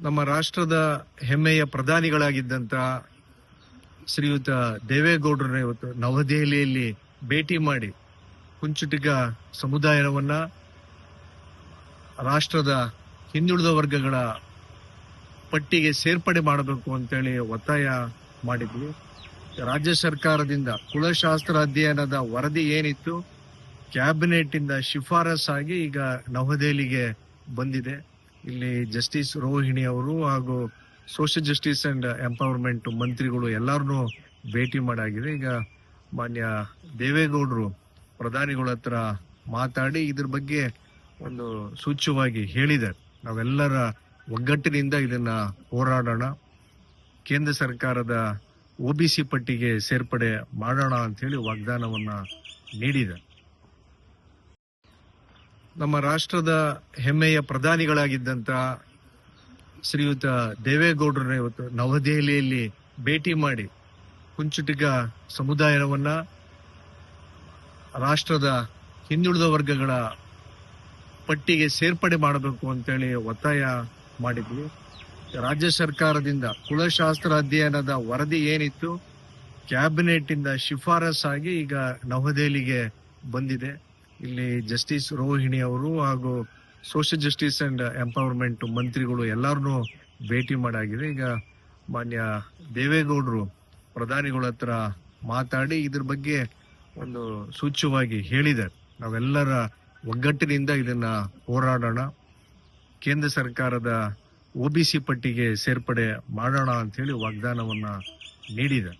ನಮ್ಮ ರಾಷ್ಟ್ರದ ಹೆಮ್ಮೆಯ ಪ್ರಧಾನಿಗಳಾಗಿದ್ದಂತ ಶ್ರೀಯುತ ದೇವೇಗೌಡರನ್ನ ಇವತ್ತು ನವದೆಹಲಿಯಲ್ಲಿ ಭೇಟಿ ಮಾಡಿ ಕುಂಚಿಟಿಗ ಸಮುದಾಯವನ್ನ ರಾಷ್ಟ್ರದ ಹಿಂದುಳಿದ ವರ್ಗಗಳ ಪಟ್ಟಿಗೆ ಸೇರ್ಪಡೆ ಮಾಡಬೇಕು ಅಂತೇಳಿ ಒತ್ತಾಯ ಮಾಡಿದ್ವಿ. ರಾಜ್ಯ ಸರ್ಕಾರದಿಂದ ಕುಲಶಾಸ್ತ್ರ ಅಧ್ಯಯನದ ವರದಿ ಏನಿತ್ತು ಕ್ಯಾಬಿನೆಟ್ ಇಂದ ಶಿಫಾರಸಾಗಿ ಈಗ ನವದೆಹಲಿಗೆ ಬಂದಿದೆ. ಇಲ್ಲಿ ಜಸ್ಟಿಸ್ ರೋಹಿಣಿ ಅವರು ಹಾಗೂ ಸೋಷಿಯಲ್ ಜಸ್ಟಿಸ್ ಅಂಡ್ ಎಂಪವರ್ಮೆಂಟ್ ಮಂತ್ರಿಗಳು ಎಲ್ಲರನ್ನೂ ಭೇಟಿ ಮಾಡಾಗಿದೆ. ಈಗ ಮಾನ್ಯ ದೇವೇಗೌಡರು ಪ್ರಧಾನಿಗಳ ಹತ್ರ ಮಾತಾಡಿ ಇದ್ರ ಬಗ್ಗೆ ಒಂದು ಸೂಚ್ಯವಾಗಿ ಹೇಳಿದ್ದಾರೆ. ನಾವೆಲ್ಲರ ಒಗ್ಗಟ್ಟಿನಿಂದ ಇದನ್ನ ಹೋರಾಡೋಣ, ಕೇಂದ್ರ ಸರ್ಕಾರದ OBC ಪಟ್ಟಿಗೆ ಸೇರ್ಪಡೆ ಮಾಡೋಣ ಅಂತ ಹೇಳಿ ವಾಗ್ದಾನವನ್ನ ನೀಡಿದೆ. ನಮ್ಮ ರಾಷ್ಟ್ರದ ಹೆಮ್ಮೆಯ ಪ್ರಧಾನಿಗಳಾಗಿದ್ದಂತ ಶ್ರೀಯುತ ದೇವೇಗೌಡರನ್ನ ಇವತ್ತು ನವದೆಹಲಿಯಲ್ಲಿ ಭೇಟಿ ಮಾಡಿ ಕುಂಚಿಟಿಗ ಸಮುದಾಯವನ್ನ ರಾಷ್ಟ್ರದ ಹಿಂದುಳಿದ ವರ್ಗಗಳ ಪಟ್ಟಿಗೆ ಸೇರ್ಪಡೆ ಮಾಡಬೇಕು ಅಂತೇಳಿ ಒತ್ತಾಯ ಮಾಡಿದ್ವಿ. ರಾಜ್ಯ ಸರ್ಕಾರದಿಂದ ಕುಲಶಾಸ್ತ್ರ ಅಧ್ಯಯನದ ವರದಿ ಏನಿತ್ತು ಕ್ಯಾಬಿನೆಟ್ ಇಂದ ಶಿಫಾರಸಾಗಿ ಈಗ ನವದೆಹಲಿಗೆ ಬಂದಿದೆ. ಇಲ್ಲಿ ಜಸ್ಟಿಸ್ ರೋಹಿಣಿ ಅವರು ಹಾಗೂ ಸೋಷಿಯಲ್ ಜಸ್ಟಿಸ್ ಅಂಡ್ ಎಂಪವರ್ಮೆಂಟ್ ಮಂತ್ರಿಗಳು ಎಲ್ಲರನ್ನೂ ಭೇಟಿ ಮಾಡಾಗಿದೆ. ಈಗ ಮಾನ್ಯ ದೇವೇಗೌಡರು ಪ್ರಧಾನಿಗಳ ಹತ್ರ ಮಾತಾಡಿ ಇದ್ರ ಬಗ್ಗೆ ಒಂದು ಸೂಚ್ಯವಾಗಿ ಹೇಳಿದ್ದಾರೆ. ನಾವೆಲ್ಲರ ಒಗ್ಗಟ್ಟಿನಿಂದ ಇದನ್ನ ಹೋರಾಡೋಣ, ಕೇಂದ್ರ ಸರ್ಕಾರದ OBC ಪಟ್ಟಿಗೆ ಸೇರ್ಪಡೆ ಮಾಡೋಣ ಅಂತ ಹೇಳಿ ವಾಗ್ದಾನವನ್ನ ನೀಡಿದೆ.